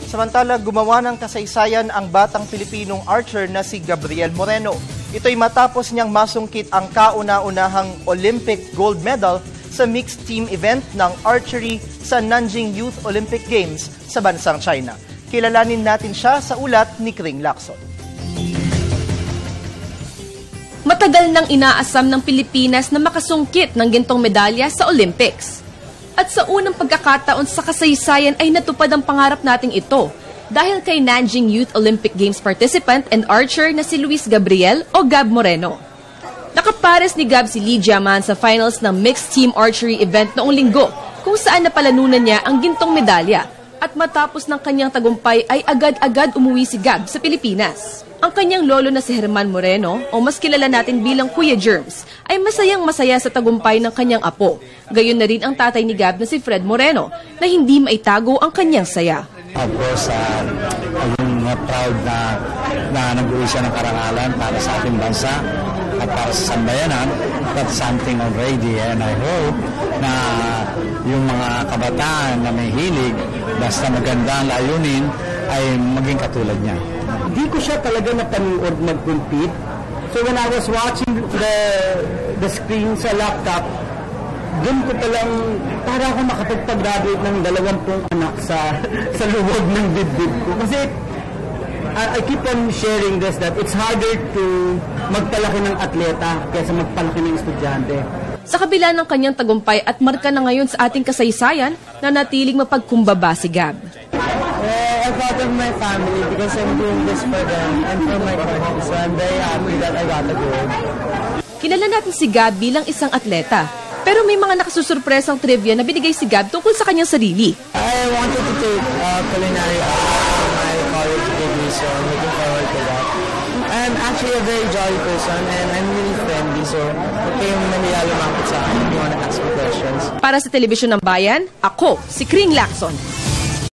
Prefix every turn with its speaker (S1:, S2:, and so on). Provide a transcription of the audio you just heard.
S1: Samantala, gumawa ng kasaysayan ang batang Pilipinong archer na si Gabriel Moreno. Ito'y matapos niyang masungkit ang kauna-unahang Olympic gold medal sa mixed team event ng archery sa Nanjing Youth Olympic Games sa bansang China. Kilalanin natin siya sa ulat ni Kring Lacson.
S2: Matagal nang inaasam ng Pilipinas na makasungkit ng gintong medalya sa Olympics. At sa unang pagkakataon sa kasaysayan ay natupad ang pangarap nating ito dahil kay Nanjing Youth Olympic Games participant and archer na si Luis Gabriel o Gab Moreno. Nakapares ni Gab si Lee Jiaman sa finals ng mixed team archery event noong linggo kung saan napalanunan niya ang gintong medalya. At matapos ng kanyang tagumpay ay agad-agad umuwi si Gab sa Pilipinas. Ang kanyang lolo na si Herman Moreno, o mas kilala natin bilang Kuya Germs, ay masayang-masaya sa tagumpay ng kanyang apo. Gayon na rin ang tatay ni Gab na si Fred Moreno, na hindi maitago ang kanyang saya.
S3: Of course, yung proud na nag-uwi siya ng karangalan para sa ating bansa at para sa sambayanan. That's something already, and I hope na yung mga kabataan na may hilig, basta maganda ang layunin, ay maging katulad niya.
S4: Di ko siya talaga napanood mag-compete. So when I was watching the screen sa laptop, doon ko palang para ako makapagpag-graduate ng 20 anak sa luwag ng dibdib ko. Kasi I keep on sharing this that it's harder to magpalaki ng atleta kaysa magpalaki ng estudyante.
S2: Sa kabila ng kanyang tagumpay at marka na ngayon sa ating kasaysayan, na natiling mapagkumbaba si Gab.
S4: I thought of my family because I'm doing this for them and for my country. So I'm very happy that I got the gold.
S2: Kilala natin si Gab bilang isang atleta. Pero may mga nakasusurpresang trivia na binigay si Gab tungkol sa kanyang sarili.
S4: I wanted to take culinary arts for my college degree, so I'm looking forward to that. I'm actually a very jolly person and I'm really friendly, so kayong manila lumapit sa akin if you want to ask me questions.
S2: Para sa Telebisyon ng Bayan, ako si Kring Lacson.